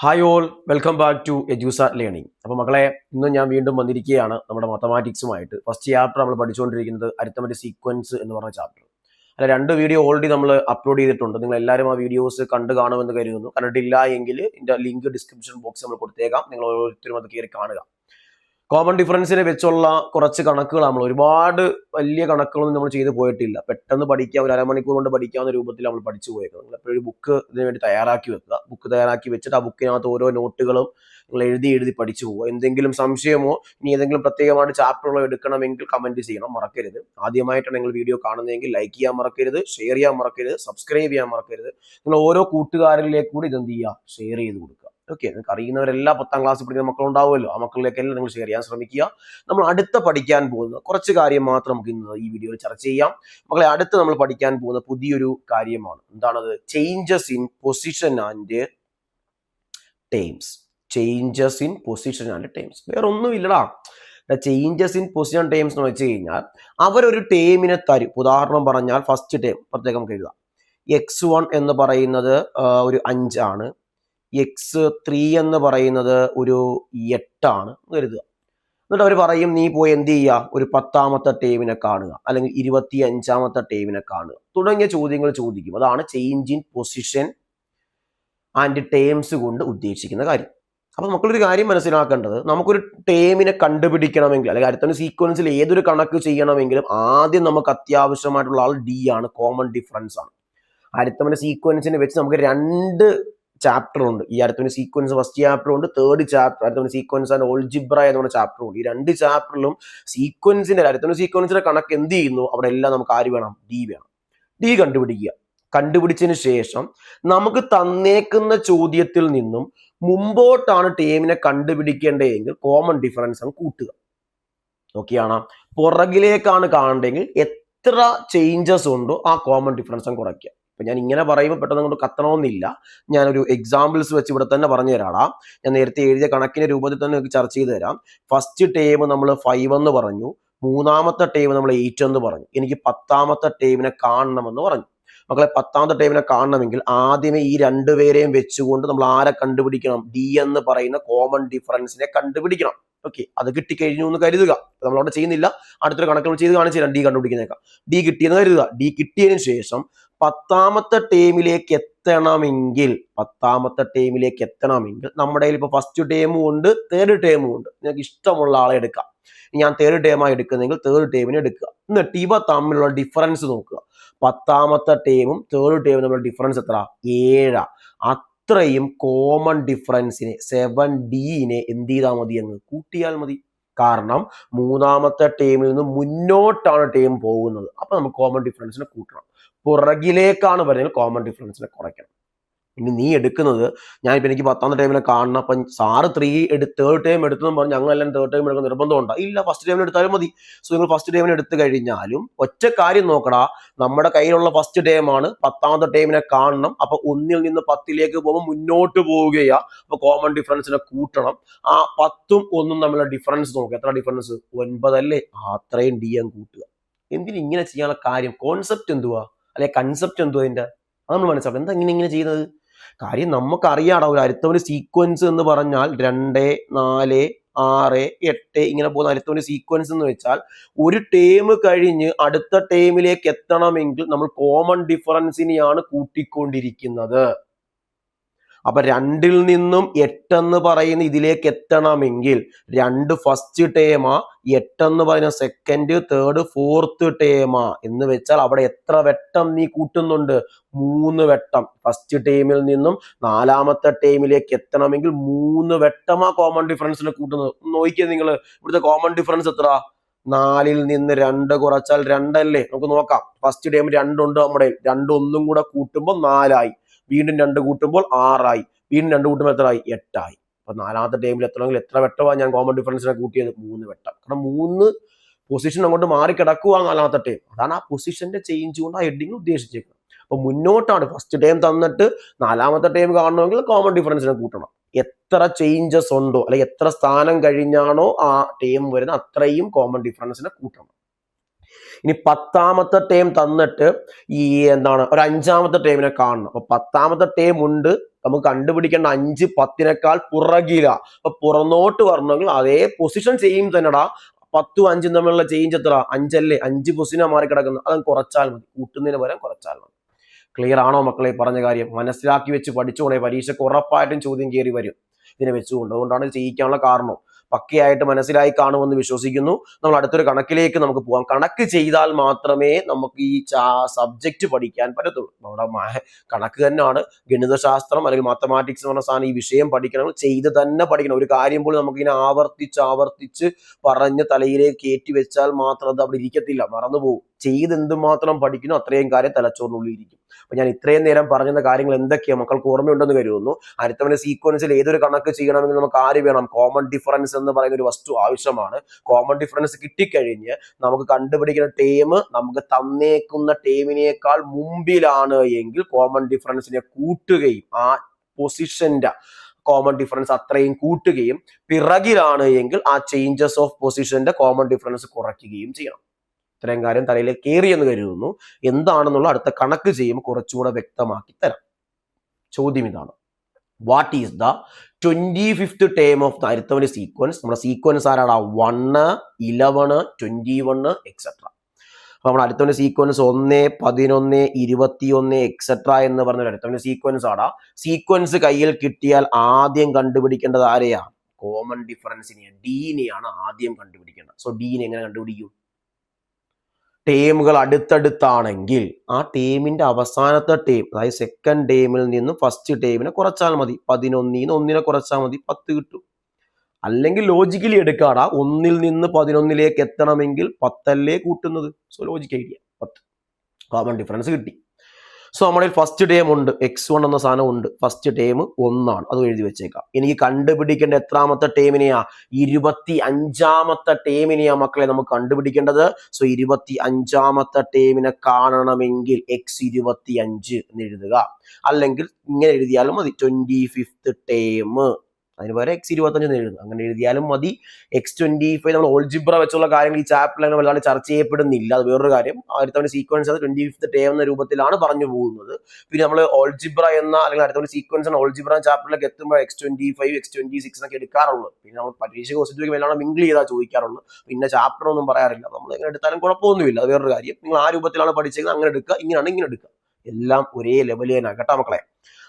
Hi all, welcome back to Eduza learning. അപ്പോൾ മക്കളെ, ഇന്ന് ഞാൻ വീണ്ടും വന്നിരിക്കുകയാണ് നമ്മുടെ മാത്തമാറ്റിക്സുമായിട്ട്. ഫസ്റ്റ് ചാപ്റ്റർ നമ്മൾ പഠിച്ചുകൊണ്ടിരിക്കുന്നത് അരിത്തമെറ്റിക് സീക്വൻസ് എന്ന് പറഞ്ഞ ചാപ്റ്റർ. അല്ല, 2 വീഡിയോ ഓൾറെഡി നമ്മൾ അപ്ലോഡ് ചെയ്തിട്ടുണ്ട്. നിങ്ങൾ എല്ലാവരും ആ വീഡിയോസ് കണ്ടു കാണുമെന്ന് കരുതുന്നു. കണ്ടിട്ടില്ല എങ്കിൽ ഇതിൻ്റെ ലിങ്ക് ഡിസ്ക്രിപ്ഷൻ ബോക്സ് നമ്മൾ കൊടുത്തേക്കാം. നിങ്ങൾ ഓരോരുത്തരും അത് കയറി കാണുക. കോമൺ ഡിഫറൻസിനെ വെച്ചുള്ള കുറച്ച് കണക്കുകൾ നമ്മൾ ഒരുപാട് വലിയ കണക്കുകളൊന്നും നമ്മൾ ചെയ്ത് പോയിട്ടില്ല. പെട്ടെന്ന് പഠിക്കാം, ഒരു അരമണിക്കൂർ കൊണ്ട് പഠിക്കാവുന്ന രൂപത്തിൽ നമ്മൾ പഠിച്ചു പോയേക്കുന്നത്. നിങ്ങൾ എപ്പോഴും ഒരു ബുക്ക് ഇതിനു വേണ്ടി തയ്യാറാക്കി വെക്കുക. ബുക്ക് തയ്യാറാക്കി വെച്ചിട്ട് ആ ബുക്കിനകത്ത് ഓരോ നോട്ടുകളും നിങ്ങൾ എഴുതി പഠിച്ചു പോകുക. എന്തെങ്കിലും സംശയമോ ഇനി ഏതെങ്കിലും പ്രത്യേകമായിട്ട് ചാപ്റ്ററുകളോ എടുക്കണമെങ്കിൽ കമന്റ് ചെയ്യണം, മറക്കരുത്. ആദ്യമായിട്ടാണ് നിങ്ങൾ വീഡിയോ കാണുന്നതെങ്കിൽ ലൈക്ക് ചെയ്യാൻ മറക്കരുത്, ഷെയർ ചെയ്യാൻ മറക്കരുത്, സബ്സ്ക്രൈബ് ചെയ്യാൻ മറക്കരുത്. നിങ്ങൾ ഓരോ കൂട്ടുകാരിലേക്ക് കൂടി ഇതെന്ത് ചെയ്യുക, ഷെയർ ചെയ്ത് കൊടുക്കുക. ഓക്കെ, നിങ്ങൾക്ക് അറിയുന്നവരെല്ലാം 10ാം ക്ലാസ്സിൽ പഠിക്കുന്ന മക്കളുണ്ടാവുമല്ലോ, ആ മക്കളിലേക്കെല്ലാം നിങ്ങൾ ഷെയർ ചെയ്യാൻ ശ്രമിക്കുക. നമ്മൾ അടുത്ത പഠിക്കാൻ പോകുന്ന കുറച്ച് കാര്യം മാത്രം നമുക്ക് ഇന്ന് ഈ വീഡിയോയിൽ ചർച്ച ചെയ്യാം. മക്കളെ, അടുത്ത് നമ്മൾ പഠിക്കാൻ പോകുന്ന പുതിയൊരു കാര്യമാണ്. എന്താണത്? Changes in position and terms. Changes in position and terms. വേറെ ഒന്നുമില്ലടാ. ചേഞ്ചസ് ഇൻ പൊസിഷൻ ടേംസ് എന്ന് വെച്ച് കഴിഞ്ഞാൽ അവരൊരു ടേമിനെ തരും. ഉദാഹരണം പറഞ്ഞാൽ ഫസ്റ്റ് ടേം പ്രത്യേകം നമുക്ക് എഴുതാം. x1 എന്ന് പറയുന്നത് ഒരു 5 ആണ്. x3 എന്ന് പറയുന്നത് ഒരു 8 ആണ് കരുതുക. എന്നിട്ട് അവർ പറയും, നീ പോയി എന്ത് ചെയ്യുക, ഒരു 10ാമത്തെ ടേമിനെ കാണുക, അല്ലെങ്കിൽ 25ാമത്തെ ടേമിനെ കാണുക, തുടങ്ങിയ ചോദ്യങ്ങൾ ചോദിക്കും. അതാണ് change in position and terms കൊണ്ട് ഉദ്ദേശിക്കുന്ന കാര്യം. അപ്പൊ നമുക്കൊരു കാര്യം മനസ്സിലാക്കേണ്ടത്, നമുക്കൊരു ടേമിനെ കണ്ടുപിടിക്കണമെങ്കിൽ, അല്ലെങ്കിൽ അടുത്ത സീക്വൻസിൽ ഏതൊരു കണക്ക് ചെയ്യണമെങ്കിലും ആദ്യം നമുക്ക് അത്യാവശ്യമായിട്ടുള്ള ആൾ ഡി ആണ്, കോമൺ ഡിഫറൻസ് ആണ്. അരിത്തമെറ്റിക് സീക്വൻസിനെ വെച്ച് നമുക്ക് 2 ചാപ്റ്റർ ഉണ്ട്. ഈ അരിത്തമെറ്റിക് സീക്വൻസ് ഫസ്റ്റ് ചാപ്റ്റർ ഉണ്ട്, third chapter arithmetic sequence and algebra എന്ന് പറഞ്ഞ ചാപ്റ്റർ ഉണ്ട്. ഈ 2 ചാപ്റ്ററിലും സീക്വൻസിന്റെ അരിത്തമെറ്റിക് സീക്വൻസിന്റെ കണക്ക് എന്ത് ചെയ്യുന്നു, അവിടെ എല്ലാം നമുക്ക് ആര് വേണം, ഡി വേണം. ഡി കണ്ടുപിടിക്കുക. കണ്ടുപിടിച്ചതിന് ശേഷം നമുക്ക് തന്നേക്കുന്ന ചോദ്യത്തിൽ നിന്നും മുമ്പോട്ടാണ് ടേമിനെ കണ്ടുപിടിക്കേണ്ടതെങ്കിൽ കോമൺ ഡിഫറൻസ് അങ്ങ് കൂട്ടുക. ഓക്കെയാണ്. പുറകിലേക്കാണ് കാണേണ്ടതെങ്കിൽ എത്ര ചേഞ്ചസ് ഉണ്ടോ ആ കോമൺ ഡിഫറൻസ് അങ്ങ് കുറയ്ക്കുക. ഇപ്പൊ ഞാൻ ഇങ്ങനെ പറയുമ്പോൾ പെട്ടെന്ന് കൊണ്ട് കത്തണമെന്നില്ല. ഞാനൊരു എക്സാമ്പിൾസ് വെച്ച് ഇവിടെ തന്നെ പറഞ്ഞു തരാം. ഞാൻ നേരത്തെ എഴുതിയ കണക്കിന്റെ രൂപത്തിൽ തന്നെ നിങ്ങൾക്ക് ചർച്ച ചെയ്ത് തരാം. ഫസ്റ്റ് ടേം നമ്മൾ 5 എന്ന് പറഞ്ഞു, 3ാമത്തെ ടേം നമ്മൾ 8 എന്ന് പറഞ്ഞു. എനിക്ക് 10ാമത്തെ ടേമിനെ കാണണമെന്ന് പറഞ്ഞു. മക്കളെ, 10ാമത്തെ ടേമിനെ കാണണമെങ്കിൽ ആദ്യമേ ഈ 2 പേരെയും വെച്ചുകൊണ്ട് നമ്മൾ ആരെ കണ്ടുപിടിക്കണം, ഡി എന്ന് പറയുന്ന കോമൺ ഡിഫറൻസിനെ കണ്ടുപിടിക്കണം. ഓക്കെ, അത് കിട്ടിക്കഴിഞ്ഞു എന്ന് കരുതുക. നമ്മളവിടെ ചെയ്യുന്നില്ല, അടുത്തൊരു കണക്ക് ചെയ്ത് കാണിച്ചു തരാം. ഡി കണ്ടുപിടിക്കുന്നേക്കാം. ഡി കിട്ടിയെന്ന് കരുതുക. ഡി കിട്ടിയതിനു ശേഷം 10ാമത്തെ ടേമിലേക്ക് എത്തണമെങ്കിൽ നമ്മുടെ കയ്യിൽ ഇപ്പൊ ഫസ്റ്റ് ടേമും ഉണ്ട്, തേർഡ് ടേമും ഉണ്ട്. നിങ്ങൾക്ക് ഇഷ്ടമുള്ള ആളെ എടുക്കാം. ഞാൻ തേർഡ് ടേമായി എടുക്കുന്നെങ്കിൽ തേർഡ് ടേമിനെ എടുക്കുക. എന്നിട്ട് ഇവ തമ്മിലുള്ള ഡിഫറൻസ് നോക്കുക. 10ാമത്തെ ടേമും തേർഡ് ടേമും തമ്മിലുള്ള ഡിഫറൻസ് എത്ര? 7. അത്രയും കോമൺ ഡിഫറൻസിനെ 7D എന്ത് ചെയ്താൽ മതി, അങ്ങ് കൂട്ടിയാൽ മതി. കാരണം 3ാമത്തെ ടേമിൽ നിന്ന് മുന്നോട്ടാണ് ടേം പോകുന്നത്. അപ്പൊ നമുക്ക് കോമൺ ഡിഫറൻസിനെ കൂട്ടണം. പുറകിലേക്കാണ് പറയുന്നത്, കോമൺ ഡിഫറൻസിനെ കുറയ്ക്കണം. ഇനി നീ എടുക്കുന്നത്, ഞാനിപ്പോൾ എനിക്ക് 10ാമത്തെ ടൈമിനെ കാണണം, അപ്പം സാറ് തേർഡ് ടൈം എടുത്തെന്ന് പറഞ്ഞ് ഞങ്ങളെല്ലാം തേർഡ് ടൈം എടുക്കുന്ന നിർബന്ധമുണ്ടോ? ഇല്ല, ഫസ്റ്റ് ടൈമിൽ എടുത്താലും മതി. സോ നിങ്ങൾ ഫസ്റ്റ് ടൈമിന് എടുത്തു കഴിഞ്ഞാലും ഒറ്റ കാര്യം നോക്കടാ, നമ്മുടെ കയ്യിലുള്ള ഫസ്റ്റ് ടൈമാണ്, 10ാമത്തെ ടൈമിനെ കാണണം. അപ്പൊ 1ൽ നിന്ന് 10ലേക്ക് പോകുമ്പോൾ മുന്നോട്ട് പോവുകയാ. അപ്പൊ കോമൺ ഡിഫറൻസിനെ കൂട്ടണം. ആ 10ഉം 1ഉം തമ്മിലുള്ള ഡിഫറൻസ് നോക്കുക. എത്ര ഡിഫറൻസ്? 9 അല്ലേ? അത്രയും ഡി എം കൂട്ടുക. എന്തിന് ഇങ്ങനെ ചെയ്യാനുള്ള കാര്യം? കോൺസെപ്റ്റ് എന്തുവാ, അല്ലെ കൺസെപ്റ്റ് എന്തുവാ അതിന്റെ? അത് നമ്മൾ മനസ്സിലാക്കും. എന്താ ഇങ്ങനെ ചെയ്യുന്നത്? കാര്യം നമുക്കറിയാടാ, ഒരു അരിത്തമെറ്റിക് സീക്വൻസ് എന്ന് പറഞ്ഞാൽ 2, 4, 6, 8 ഇങ്ങനെ പോകുന്ന അരിത്തമെറ്റിക് സീക്വൻസ് എന്ന് വെച്ചാൽ ഒരു ടേം കഴിഞ്ഞ് അടുത്ത ടേമിലേക്ക് എത്തണമെങ്കിൽ നമ്മൾ കോമൺ ഡിഫറൻസിനെയാണ് കൂട്ടിക്കൊണ്ടിരിക്കുന്നത്. അപ്പൊ 2ൽ നിന്നും 8 എന്ന് പറയുന്ന ഇതിലേക്ക് എത്തണമെങ്കിൽ 2 ഫസ്റ്റ് ടേമാ, 8 എന്ന് പറയുന്ന സെക്കൻഡ്, തേർഡ്, ഫോർത്ത് ടേമാ എന്ന് വെച്ചാൽ അവിടെ എത്ര വെട്ടം നീ കൂട്ടുന്നുണ്ട്? 3 വെട്ടം. ഫസ്റ്റ് ടേമിൽ നിന്നും 4ാമത്തെ ടേമിലേക്ക് എത്തണമെങ്കിൽ 3 വെട്ടമാ കോമൺ ഡിഫറൻസിനെ കൂട്ടുന്നത്. നോക്കിയേ നിങ്ങൾ, ഇവിടുത്തെ കോമൺ ഡിഫറൻസ് എത്ര? 4ൽ നിന്ന് 2 കുറച്ചാൽ 2 അല്ലേ? നമുക്ക് നോക്കാം. ഫസ്റ്റ് ടേം 2 ഉണ്ട് നമ്മുടെ, 2 ഒന്നും കൂടെ കൂട്ടുമ്പോൾ 4 ആയി. വീണ്ടും 2 കൂട്ടുമ്പോൾ 6 ആയി. വീണ്ടും 2 കൂട്ടുമ്പോൾ എത്ര ആയി? 8 ആയി. അപ്പൊ 4ാമത്തെ ടൈമിൽ എത്തണമെങ്കിൽ എത്ര വെട്ടമാണ് ഞാൻ കോമൺ ഡിഫറൻസിനെ കൂട്ടിയത്? 3 വെട്ടം. കാരണം 3 പൊസിഷൻ അങ്ങോട്ട് മാറി കിടക്കുക 4ാമത്തെ ടൈം. അതാണ് ആ പൊസിഷന്റെ ചേഞ്ച് കൊണ്ട് ആ ഹെഡിങ് ഉദ്ദേശിച്ചേക്കുന്നത്. അപ്പൊ മുന്നോട്ടാണ്. ഫസ്റ്റ് ടൈം തന്നിട്ട് 4ാമത്തെ ടൈം കാണണമെങ്കിൽ കോമൺ ഡിഫറൻസിനെ കൂട്ടണം. എത്ര ചേഞ്ചസ് ഉണ്ടോ, അല്ലെങ്കിൽ എത്ര സ്ഥാനം കഴിഞ്ഞാണോ ആ ടൈം വരുന്നത് അത്രയും കോമൺ ഡിഫറൻസിനെ കൂട്ടണം. ഇനി 10ാമത്തെ ടേം തന്നിട്ട് ഈ എന്താണ് ഒരു 5ാമത്തെ ടേമിനെ കാണണം. അപ്പൊ 10ാമത്തെ ടേം ഉണ്ട്, നമുക്ക് കണ്ടുപിടിക്കേണ്ട 5 10നേക്കാൾ പുറകില. അപ്പൊ പുറന്നോട്ട് വരണമെങ്കിൽ അതേ പൊസിഷൻ സെയിം തന്നെടാ. 10ഉം 5ഉം തമ്മിലുള്ള ചേഞ്ച് എത്ര? 5 അല്ലേ? 5 പൊസിഷനാ മാറി കിടക്കുന്നത്. അത് കുറച്ചാൽ മതി, കൂട്ടുന്നതിന് പകരം കുറച്ചാൽ മതി. ക്ലിയർ ആണോ മക്കളെ? പറഞ്ഞ കാര്യം മനസ്സിലാക്കി വെച്ച് പഠിച്ചുകൊണ്ടേ പരീക്ഷയ്ക്ക് ഉറപ്പായിട്ടും ചോദ്യം കയറി വരും ഇതിനെ വെച്ചുകൊണ്ട്. അതുകൊണ്ടാണ് ചെയ്യിക്കാനുള്ള കാരണം. പക്കയായിട്ട് മനസ്സിലായി കാണുമെന്ന് വിശ്വസിക്കുന്നു. നമ്മൾ അടുത്തൊരു കണക്കിലേക്ക് നമുക്ക് പോകാം. കണക്ക് ചെയ്താൽ മാത്രമേ നമുക്ക് ഈ സബ്ജക്റ്റ് പഠിക്കാൻ പറ്റത്തുള്ളൂ. നമ്മുടെ കണക്ക് തന്നെയാണ് ഗണിതശാസ്ത്രം അല്ലെങ്കിൽ മാത്തമാറ്റിക്സ് എന്ന് പറഞ്ഞ സാധനം. ഈ വിഷയം പഠിക്കണം, ചെയ്ത് തന്നെ പഠിക്കണം. ഒരു കാര്യം പോലും നമുക്കിങ്ങനെ ആവർത്തിച്ച് പറഞ്ഞ് തലയിലേക്ക് കയറ്റി വെച്ചാൽ മാത്രം അത് അവിടെ ഇരിക്കത്തില്ല, മറന്നുപോകും. ചെയ്ത് എന്തുമാത്രം പഠിക്കുന്നു അത്രയും കാര്യം തലച്ചോറിനുള്ളിൽ ഇരിക്കും. അപ്പൊ ഞാൻ ഇത്രയും നേരം പറഞ്ഞ കാര്യങ്ങൾ എന്തൊക്കെയാണ് മക്കൾക്ക് ഓർമ്മയുണ്ടെന്ന് കരുതുന്നു. അരിത്തമെറ്റിക് സീക്വൻസിൽ ഏതൊരു കണക്ക് ചെയ്യണമെങ്കിൽ നമുക്ക് ആര് വേണം? കോമൺ ഡിഫറൻസ് എന്ന് പറയുന്ന ഒരു വസ്തു ആവശ്യമാണ്. കോമൺ ഡിഫറൻസ് കിട്ടിക്കഴിഞ്ഞ് നമുക്ക് കണ്ടുപിടിക്കുന്ന ടേം നമുക്ക് തന്നേക്കുന്ന ടേമിനേക്കാൾ മുമ്പിലാണ് എങ്കിൽ കോമൺ ഡിഫറൻസിനെ കൂട്ടുകയും ആ പൊസിഷന്റെ കോമൺ ഡിഫറൻസ് അത്രയും കൂട്ടുകയും പിറകിലാണ് എങ്കിൽ ആ ചേഞ്ചസ് ഓഫ് പൊസിഷന്റെ കോമൺ ഡിഫറൻസ് കുറയ്ക്കുകയും ചെയ്യണം. ഇത്രയും കാര്യം തലയിലേക്ക് കയറിയെന്ന് കരുതുന്നു. എന്താണെന്നുള്ള അടുത്ത കണക്ക് ചെയ്യുമ്പോൾ കുറച്ചുകൂടെ വ്യക്തമാക്കി തരാം. ചോദ്യം ഇതാണ്: what is the 25th term of the arithmetic sequence? നമ്മുടെ സീക്വൻസ് ആരാടാ? 1, 11, 21 എക്സെട്ര. അപ്പൊ നമ്മുടെ അരിത്തമെറ്റിക് സീക്വൻസ് 1, 11, 21 എക്സെട്ര എന്ന് പറഞ്ഞ അരിത്തമെറ്റിക് സീക്വൻസ് ആടാ. സീക്വൻസ് കയ്യിൽ കിട്ടിയാൽ ആദ്യം കണ്ടുപിടിക്കേണ്ടത് ആരെയാ? കോമൺ ഡിഫറൻസിനെയാണ്, ഡീനെയാണ് ആദ്യം കണ്ടുപിടിക്കേണ്ടത്. സോ ഡീനെ എങ്ങനെ കണ്ടുപിടിക്കും? ടേമുകൾ അടുത്തടുത്താണെങ്കിൽ ആ ടേമിന്റെ അവസാനത്തെ ടേം, അതായത് സെക്കൻഡ് ടേമിൽ നിന്നും ഫസ്റ്റ് ടേമിനെ കുറച്ചാൽ മതി. 11ൽ നിന്ന് 1 കുറച്ചാൽ മതി, 10 കിട്ടും. അല്ലെങ്കിൽ ലോജിക്കലി എടുക്കാടാ, 1ൽ നിന്ന് 11ലേക്ക് എത്തണമെങ്കിൽ 10 അല്ലേ കൂട്ടുന്നത്. So logic idea 10 common difference കിട്ടി. സോ നമ്മുടെ ഫസ്റ്റ് ടേം ഉണ്ട്, x1 എന്ന സാധനം ഉണ്ട്. ഫസ്റ്റ് ടേം 1 ആണ്, അത് എഴുതി വെച്ചേക്കാം. എനിക്ക് കണ്ടുപിടിക്കേണ്ട എത്രാമത്തെ ടേമിനെയാ? 25ാമത്തെ ടേമിനെയാ മക്കളെ നമുക്ക് കണ്ടുപിടിക്കേണ്ടത്. സോ 25ാമത്തെ ടേമിനെ കാണണമെങ്കിൽ x25 എന്ന് എഴുതുക. അല്ലെങ്കിൽ ഇങ്ങനെ എഴുതിയാലും മതി, 25th ടേം. അതിന് പകരം x25 എഴുതും. അങ്ങനെ എഴുതിയാലും മതി. x25 നമ്മൾ ഓൾജിബ്ര വെച്ചുള്ള കാര്യങ്ങൾ ഈ ചാപ്റ്ററിൽ അങ്ങനെ വല്ലാതെ ചർച്ച ചെയ്യപ്പെടുന്നില്ല. അത് വേറൊരു കാര്യം. അടുത്ത സീക്വൻസ് അത് 25th ടേം എന്ന രൂപത്തിലാണ് പറഞ്ഞു പോകുന്നത്. പിന്നെ നമ്മൾ ഓൾജിബ്ര എന്ന അല്ലെങ്കിൽ അടുത്ത സീക്വൻസ് ഓൾജിബ്ര ചാപ്റ്ററിലേക്ക് എത്തുമ്പോൾ x25, x26 എന്നൊക്കെ എടുക്കാറുള്ളൂ. പിന്നെ നമ്മൾ പരീക്ഷ ക്വസ്റ്റ്യൻ എല്ലാം മിങ്കിൾ ചെയ്താൽ ചോദിക്കാറുള്ളൂ. പിന്നെ ചാപ്റ്റർ ഒന്നും പറയാറില്ല. നമ്മൾ എങ്ങനെ എടുത്താലും കുഴപ്പമൊന്നുമില്ല. അത് വേറൊരു കാര്യം. നിങ്ങൾ ആ രൂപത്തിലാണ് പഠിച്ചത് അങ്ങനെ എടുക്കുക, ഇങ്ങനെയാണ് ഇങ്ങനെ എടുക്കുക. എല്ലാം ഒരേ ലെവലിൽ തന്നെ കേട്ടോ മക്കളെ.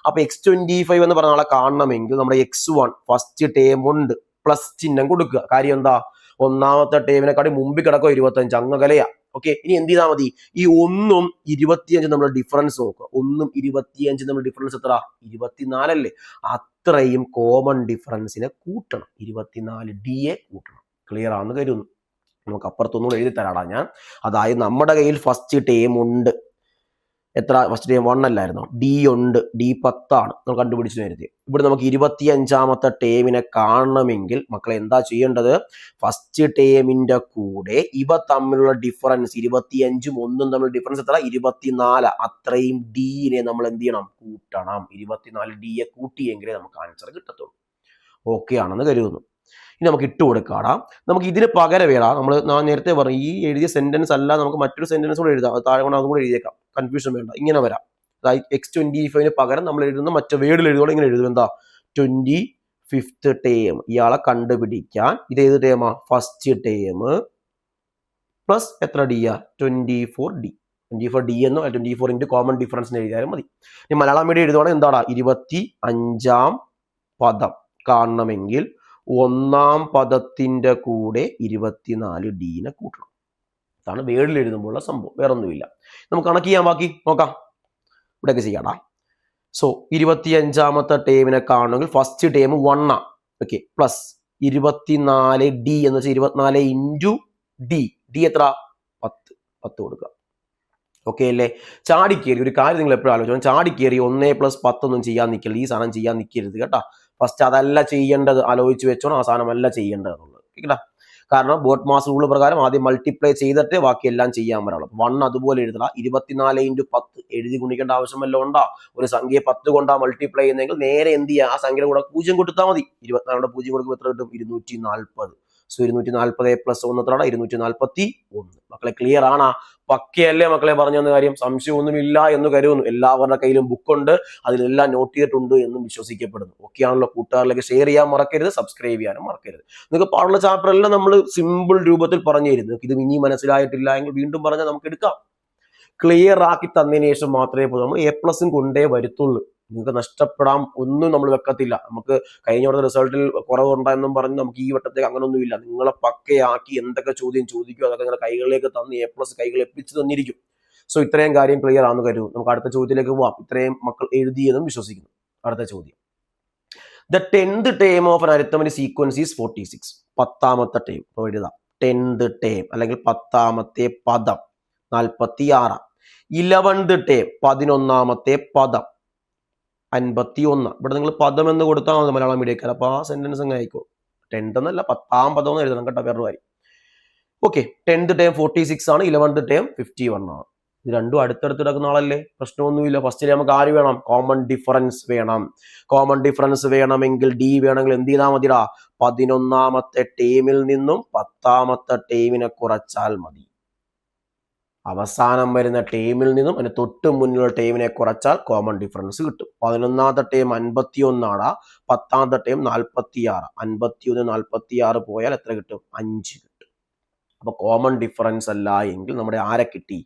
അപ്പൊ x25 എന്ന് പറഞ്ഞ ആളെ കാണണമെങ്കിൽ നമ്മുടെ x1 ഫസ്റ്റ് ടേം ഉണ്ട്, പ്ലസ് ചിഹ്നം കൊടുക്കുക. കാര്യം എന്താ? ഒന്നാമത്തെ ടേമിനെക്കാട്ടി മുമ്പിൽ കിടക്കുക 25, അങ്ങകലയാ. ഓക്കെ, ഇനി എന്ത് ചെയ്താൽ മതി? ഈ 1ഉം 25 നമ്മൾ ഡിഫറൻസ് നോക്കുക. 1ഉം 25 നമ്മൾ ഡിഫറൻസ് എത്ര? 24 അല്ലേ? അത്രയും കോമൺ ഡിഫറൻസിനെ കൂട്ടണം, 24D കൂട്ടണം. ക്ലിയർ ആണെന്ന് കരുതുന്നു. നമുക്ക് അപ്പുറത്തൊന്നും എഴുതി തരാടാ ഞാൻ. അതായത് നമ്മുടെ കയ്യിൽ ഫസ്റ്റ് ടേം ഉണ്ട്. എത്ര? ഫസ്റ്റ് ടേം 1 അല്ലായിരുന്നോ? D ഉണ്ട്, D 10 ആണ് നമ്മൾ കണ്ടുപിടിച്ചു നേരത്തെ. ഇവിടെ നമുക്ക് 25ാമത്തെ ടേമിനെ കാണണമെങ്കിൽ മക്കളെ എന്താ ചെയ്യേണ്ടത്? ഫസ്റ്റ് ടേമിന്റെ കൂടെ ഇവ തമ്മിലുള്ള ഡിഫറൻസ് 25ഉം 1ഉം തമ്മിലുള്ള ഡിഫറൻസ് എത്ര? 24. അത്രയും ഡീനെ നമ്മൾ എന്ത് ചെയ്യണം? കൂട്ടണം. 24D കൂട്ടിയെങ്കിലേ നമുക്ക് ആൻസർ കിട്ടത്തുള്ളൂ. ഓക്കെ ആണെന്ന് കരുതുന്നു. ഇനി നമുക്ക് ഇട്ട് കൊടുക്കാടാം. നമുക്ക് ഇതിന് പകരം വേണം, ഞാൻ നേരത്തെ പറഞ്ഞു ഈ എഴുതിയ സെന്റൻസ് അല്ല, നമുക്ക് മറ്റൊരു സെന്റൻസ് കൂടെ എഴുതാം. അത് താഴെ കൊണ്ട് അതും കൂടെ എഴുതിയേക്കാം, കൺഫ്യൂഷൻ വേണ്ട. ഇങ്ങനെ വരാം. അതായത് x25 പകരം നമ്മൾ എഴുതുന്ന മറ്റേ വേർഡിൽ എഴുതുമ്പോൾ ഇങ്ങനെ എഴുതും. എന്താ? 25th term. ഇയാളെ കണ്ടുപിടിക്കാൻ ഇത് ഏത് ടേമാ? ഫസ്റ്റ് ടേം പ്ലസ് എത്ര D? 24D. 24D എന്നോ 24 ഇൻറ്റു കോമൺ ഡിഫറൻസ് എഴുതിയാലും മതി. ഇനി മലയാളം മീഡിയം എഴുതുവാണെങ്കിൽ എന്താടാ? 25ാം പദം കാണണമെങ്കിൽ ഒന്നാം പദത്തിന്റെ കൂടെ 24D കൂട്ടണം. അതാണ് വേർഡിൽ എഴുതുമ്പോഴുള്ള സംഭവം, വേറൊന്നുമില്ല. നമുക്ക് കണക്ക് ചെയ്യാൻ, ബാക്കി നോക്കാം. ഇവിടെയൊക്കെ ചെയ്യാടാ. സോ 25ാമത്തെ ടേമിനെ കാണണമെങ്കിൽ first term 1 okay, plus 24D എന്ന് വെച്ചാൽ 24 ഇൻറ്റു D. D എത്ര? 10 കൊടുക്കുക. ഓക്കെ അല്ലേ? ചാടിക്കേറി ഒരു കാര്യം നിങ്ങൾ എപ്പോഴും ആലോചിക്കണം. ചാടിക്കേറി 1 + 10 ഒന്നും ചെയ്യാൻ നിൽക്കില്ല. ഈ സാധനം ചെയ്യാൻ നിൽക്കരുത് കേട്ടോ. ഫസ്റ്റ് അതല്ല ചെയ്യേണ്ടത്, ആലോചിച്ച് വെച്ചോണം. ആ സാധനമല്ല ചെയ്യേണ്ടതെന്നുള്ളത് കേട്ടാ. കാരണം ബോട്ട് മാസ് റൂൾ പ്രകാരം ആദ്യം മൾട്ടിപ്ലൈ ചെയ്തിട്ട് ബാക്കിയെല്ലാം ചെയ്യാൻ പറ്റുള്ളൂ. 1 അതുപോലെ എഴുതണം. 24 ഇൻറ്റു 10 എഴുതി ഗുണിക്കേണ്ട ആവശ്യമല്ലോ ഉണ്ടോ? ഒരു സംഖ്യയെ 10 കൊണ്ടാ മൾട്ടിപ്ലൈ ചെയ്യുന്നെങ്കിൽ നേരെ എന്ത് ചെയ്യുക? ആ സംഖ്യയുടെ കൂടെ 0 കൊടുത്താൽ മതി. 24 0 കൊടുക്കുമ്പോൾ എത്ര കിട്ടും? 240. സോ 240 + 1 241. മക്കളെ ക്ലിയർ ആണാ? പക്കയല്ലേ മക്കളെ പറഞ്ഞു തന്ന കാര്യം? സംശയമൊന്നുമില്ല എന്ന് കരുതുന്നു. എല്ലാവരുടെ കയ്യിലും ബുക്കുണ്ട്, അതിലെല്ലാം നോട്ട് ചെയ്തിട്ടുണ്ട് എന്നും വിശ്വസിക്കപ്പെടുന്നു. ഓക്കെ ആണല്ലോ? കൂട്ടുകാരിലേക്ക് ഷെയർ ചെയ്യാൻ മറക്കരുത്, സബ്സ്ക്രൈബ് ചെയ്യാനും മറക്കരുത്. നിങ്ങൾക്ക് പാടുള്ള ചാപ്റ്റർ എല്ലാം നമ്മൾ സിമ്പിൾ രൂപത്തിൽ പറഞ്ഞു തരുന്നു. ഇത് ഇനി മനസ്സിലായിട്ടില്ല എങ്കിൽ വീണ്ടും പറഞ്ഞാൽ നമുക്ക് എടുക്കാം. ക്ലിയർ ആക്കി തന്നതിന് ശേഷം മാത്രമേ നമ്മൾ A+ കൊണ്ടേ വരുത്തുള്ളൂ. നിങ്ങൾക്ക് നഷ്ടപ്പെടാൻ ഒന്നും നമ്മൾ വെക്കത്തില്ല. നമുക്ക് കഴിഞ്ഞ വട്ടത്തെ റിസൾട്ടിൽ കുറവുണ്ടെന്നും പറഞ്ഞ് നമുക്ക് ഈ വട്ടത്തേക്ക് അങ്ങനൊന്നുമില്ല. നിങ്ങളെ പക്കയാക്കി എന്തൊക്കെ ചോദ്യം ചോദിക്കും അതൊക്കെ നിങ്ങളുടെ കൈകളിലേക്ക് തന്ന് A+ കൈകൾ എത്തിച്ചു തന്നിരിക്കും. സോ ഇത്രയും കാര്യം ക്ലിയർ ആണെന്ന് കരുതും. നമുക്ക് അടുത്ത ചോദ്യത്തിലേക്ക് പോവാം. ഇത്രയും മക്കൾ എഴുതിയെന്നും വിശ്വസിക്കുന്നു. അടുത്ത ചോദ്യം. The 10th term of an arithmetic sequence is 46. 10ാമത്തെ term. അപ്പോൾ എഴുതാം 10th term അല്ലെങ്കിൽ 10ാമത്തെ പദം 46. 11th term 11ാമത്തെ പദം 51. ഇവിടെ നിങ്ങൾ പദം എന്ന് കൊടുത്താൽ മതി മലയാളം മീഡിയക്കാർ. അപ്പോൾ ആ സെന്റൻസ് അങ്ങ് ആയിക്കോ. 10th എന്നല്ല 10ാം പദം എന്ന് എഴുതണം കേട്ടോ, വേറൊരു കാര്യം. ഓക്കെ, 10th term 46 ആണ്, 11th term 51 ആണ്. ഇത് രണ്ടും അടുത്തടുത്ത് കിടക്കുന്ന ആളല്ലേ, പ്രശ്നമൊന്നുമില്ല. ഫസ്റ്റിൽ നമുക്ക് ആര് വേണം? കോമൺ ഡിഫറൻസ് വേണം. കോമൺ ഡിഫറൻസ് വേണമെങ്കിൽ ഡി വേണമെങ്കിൽ എന്ത് ചെയ്താൽ മതിടാ? 11ാമത്തെ ടേമിൽ നിന്നും 10ാമത്തെ ടേമിനെ കുറച്ചാൽ മതി. അവസാനം വരുന്ന ടേമിൽ നിന്നും അതിന് തൊട്ട് മുന്നിലുള്ള ടേമിനെ കുറച്ചാൽ കോമൺ ഡിഫറൻസ് കിട്ടും. 11ാമത്തെ ടേം 51 ആടാ, 10ാമത്തെ ടേം 46. 51 46 പോയാൽ എത്ര കിട്ടും? 5 കിട്ടും. അപ്പൊ കോമൺ ഡിഫറൻസ് അല്ല എങ്കിൽ നമ്മുടെ ആരെ കിട്ടി?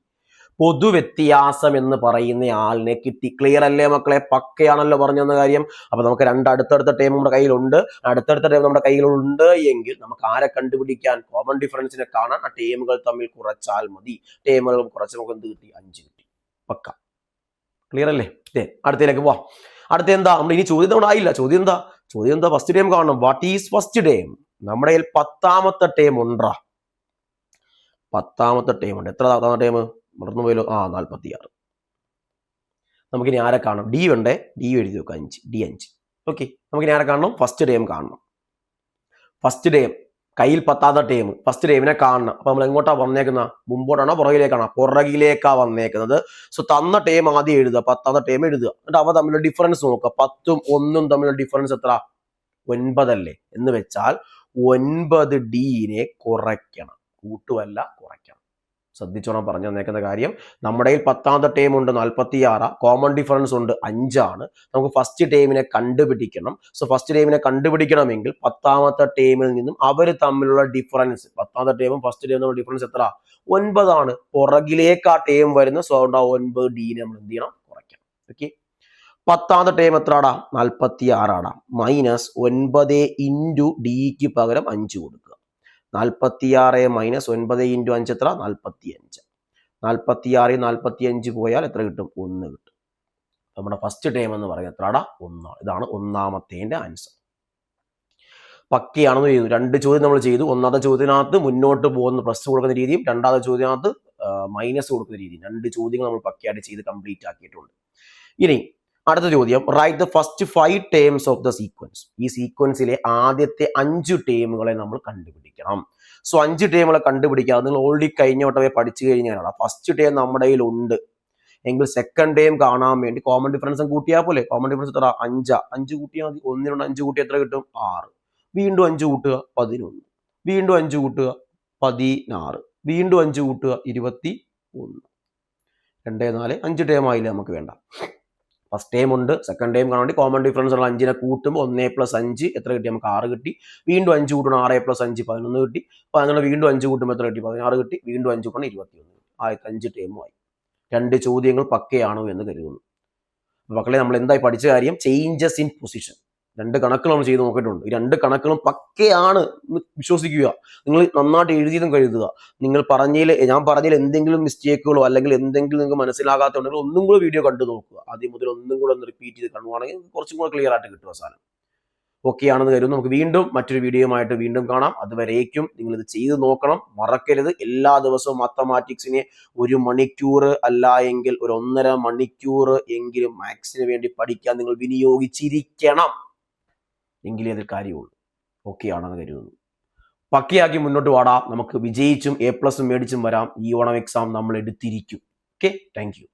പൊതുവ്യത്യാസം എന്ന് പറയുന്ന ആളിനെ കിട്ടി. ക്ലിയർ അല്ലേ മക്കളെ? പക്കയാണല്ലോ പറഞ്ഞു തന്ന കാര്യം. അപ്പൊ നമുക്ക് രണ്ട് അടുത്തടുത്ത ടേം നമ്മുടെ കയ്യിലുണ്ട്. അടുത്തടുത്ത ടേം നമ്മുടെ കയ്യിലുണ്ട് എങ്കിൽ നമുക്ക് ആരെ കണ്ടുപിടിക്കാൻ? കോമൺ ഡിഫറൻസിനെ കാണാൻ ആ ടേമുകൾ തമ്മിൽ കുറച്ചാൽ മതി. ടേമുകൾ കുറച്ച് നമുക്ക് എന്ത് കിട്ടി? 5 കിട്ടി. പക്ക. ക്ലിയർ അല്ലേ? അടുത്തതിലേക്ക് പോവാം. അടുത്ത എന്താ? നമ്മൾ ഇനി ചോദ്യം നമ്മുടെ ആയില്ല. ചോദ്യം എന്താ? ഫസ്റ്റ് ടേം കാണണം. What is first term? നമ്മുടെ കയ്യിൽ 10ാമത്തെ ടേം ഉണ്ടാ? 10ാമത്തെ ടേം ഉണ്ട്. എത്ര 10ാമത്തെ ടേം? മറന്നുപോയല്ലോ. 46. നമുക്കിനി ആരെ കാണണം? ഡി വേണ്ടേ? ഡി എഴുതി വെക്കാം. 5. ഡി 5. ഓക്കെ, നമുക്കിനി ആരെ കാണണം? ഫസ്റ്റ് ടേം കാണണം. ഫസ്റ്റ് ടേം കയ്യിൽ 10ാമത്തെ ടേം. ഫസ്റ്റ് ടേമിനെ കാണണം. അപ്പൊ നമ്മൾ എങ്ങോട്ടാ വന്നേക്കുന്ന? മുമ്പോട്ടാണോ പുറകിലേക്കാണോ? പുറകിലേക്കാ വന്നേക്കുന്നത്. സോ തന്ന ടേം ആദ്യം എഴുതുക, 10ാമത്തെ ടേം എഴുതുക. എന്നിട്ട് അവ തമ്മിലുള്ള ഡിഫറൻസ് നോക്കുക. 10ഉം 1ഉം തമ്മിലുള്ള ഡിഫറൻസ് എത്ര? 9 അല്ലേ? എന്ന് വെച്ചാൽ 9 ഡീനെ കുറയ്ക്കണം. കൂട്ടുമല്ല, കുറയ്ക്കണം. ശ്രദ്ധിച്ചോണം പറഞ്ഞു തന്നേക്കുന്ന കാര്യം. നമ്മുടെ കയ്യിൽ 10ാമത്തെ ടേം ഉണ്ട് 46. കോമൺ ഡിഫറൻസ് ഉണ്ട് 5 ആണ്. നമുക്ക് ഫസ്റ്റ് ടേമിനെ കണ്ടുപിടിക്കണം. സോ ഫസ്റ്റ് ടേമിനെ കണ്ടുപിടിക്കണമെങ്കിൽ 10ാമത്തെ ടേമിൽ നിന്നും അവർ തമ്മിലുള്ള ഡിഫറൻസ്, 10ാമത്തെ ടേമും ഫസ്റ്റ് ടേമും തമ്മിലുള്ള ഡിഫറൻസ് എത്ര? 9 ആണ്. പുറകിലേക്ക് ആ ടേം വരുന്ന. സോ അതുകൊണ്ട് 9 ഡീനെ നമ്മൾ എന്ത് ചെയ്യണം? കുറയ്ക്കണം. Okay, 10ാമത്തെ term എത്രടാ? 46 ആടാ. മൈനസ് 9 ഇൻറ്റു ഡിക്ക് പകരം 5 കൊടുക്കുക. 46 മൈനസ് 9 ഇൻറ്റു 5 എത്ര? 45. 46 45 പോയാൽ എത്ര കിട്ടും? 1 കിട്ടും. നമ്മുടെ ഫസ്റ്റ് ടേം എന്ന് പറയുന്നത് എത്രടാ? 1. ഇതാണ് 1ാമത്തേന്റെ ആൻസർ. പക്കയാണെന്ന് ചെയ്തു. 2 ചോദ്യം നമ്മൾ ചെയ്തു. 1ാമത്തെ ചോദ്യത്തിനകത്ത് മുന്നോട്ട് പോകുന്ന പ്ലസ് കൊടുക്കുന്ന രീതിയും 2ാമത്തെ ചോദ്യത്തിനകത്ത് മൈനസ് കൊടുക്കുന്ന രീതിയും 2 ചോദ്യങ്ങൾ നമ്മൾ പക്കയായിട്ട് ചെയ്ത് കംപ്ലീറ്റ് ആക്കിയിട്ടുണ്ട്. ഇനി അടുത്ത ചോദ്യം. Write the first 5 terms of the sequence. ഈ സീക്വൻസിലെ ആദ്യത്തെ 5 ടേമുകളെ നമ്മൾ കണ്ടുപിടിക്കണം. സോ 5 ടേമുകളെ കണ്ടുപിടിക്കുക. നിങ്ങൾ ഓൾറെഡി കഴിഞ്ഞ വട്ടമേ പഠിച്ചു കഴിഞ്ഞാൽ ഫസ്റ്റ് ടേം നമ്മുടെ കയ്യിൽ ഉണ്ട് എങ്കിൽ സെക്കൻഡ് ടേം കാണാൻ വേണ്ടി കോമൺ ഡിഫറൻസ് കൂട്ടിയാൽ പോലെ. കോമൺ ഡിഫറൻസ് എത്ര? 5 കൂട്ടിയാൽ മതി. 1 5 കൂട്ടിയാൽ എത്ര കിട്ടും? 6. വീണ്ടും 5 കൂട്ടുക 11. വീണ്ടും 5 കൂട്ടുക 16. വീണ്ടും 5 കൂട്ടുക 21. 2 4 5 ടേം ആയില്ലേ? നമുക്ക് വേണ്ട. ഫസ്റ്റ് ടേം ഉണ്ട്, സെക്കൻഡ് ടേം കാണാൻ വേണ്ടി കോമൺ ഡിഫറൻസ് ഉള്ള 5നെ കൂട്ടുമ്പോൾ 1 + 5 എത്ര കിട്ടി? നമുക്ക് 6 കിട്ടി. വീണ്ടും 5 കൂട്ടണം 6 + 5 11 കിട്ടി. അപ്പോൾ അങ്ങനെ വീണ്ടും 5 കൂട്ടുമ്പോൾ എത്ര കിട്ടി? 16 കിട്ടി. വീണ്ടും 5 കൂട്ടണം 21 കിട്ടി. 5 ടേമുമായി. 2 ചോദ്യങ്ങൾ പക്കയാണോ എന്ന് കരുതുന്നു. മക്കളെ നമ്മൾ എന്തായി പഠിച്ച കാര്യം? Changes in position. 2 കണക്കുകൾ നമ്മൾ ചെയ്ത് നോക്കിയിട്ടുണ്ട്. ഈ 2 കണക്കുകളും പക്കയാണ് വിശ്വസിക്കുക. നിങ്ങൾ നന്നായിട്ട് എഴുതിയതും കരുതുക. ഞാൻ പറഞ്ഞതിൽ എന്തെങ്കിലും മിസ്റ്റേക്കുകളോ അല്ലെങ്കിൽ എന്തെങ്കിലും നിങ്ങൾക്ക് മനസ്സിലാകാത്തുണ്ടെങ്കിൽ ഒന്നും കൂടെ വീഡിയോ കണ്ടു നോക്കുക. ആദ്യം മുതൽ ഒന്നും കൂടെ ഒന്ന് റിപ്പീറ്റ് ചെയ്ത് കാണുവാണെങ്കിൽ കുറച്ചും കൂടെ ക്ലിയർ ആയിട്ട് കിട്ടും അവസാനം. ഓക്കെ ആണെന്ന് കരുതുന്നു. നമുക്ക് വീണ്ടും മറ്റൊരു വീഡിയോയുമായിട്ട് വീണ്ടും കാണാം. അതുവരേക്കും നിങ്ങൾ ഇത് ചെയ്ത് നോക്കണം. മറക്കരുത്, എല്ലാ ദിവസവും മാത്തമാറ്റിക്സിനെ 1 മണിക്കൂർ അല്ല എങ്കിൽ ഒരു 1.5 മണിക്കൂർ എങ്കിലും മാത്സിന് വേണ്ടി പഠിക്കാൻ നിങ്ങൾ വിനിയോഗിച്ചിരിക്കണം. എങ്കിലേ അതിൽ കാര്യമുള്ളൂ. ഓക്കെ ആണെന്ന് കരുതുന്നു. പക്കയാക്കി മുന്നോട്ട് പാടാം. നമുക്ക് വിജയിച്ചും A+ മേടിച്ചും വരാം. ഈ ഓണം എക്സാം നമ്മൾ എടുത്തിരിക്കും. Okay, thank you.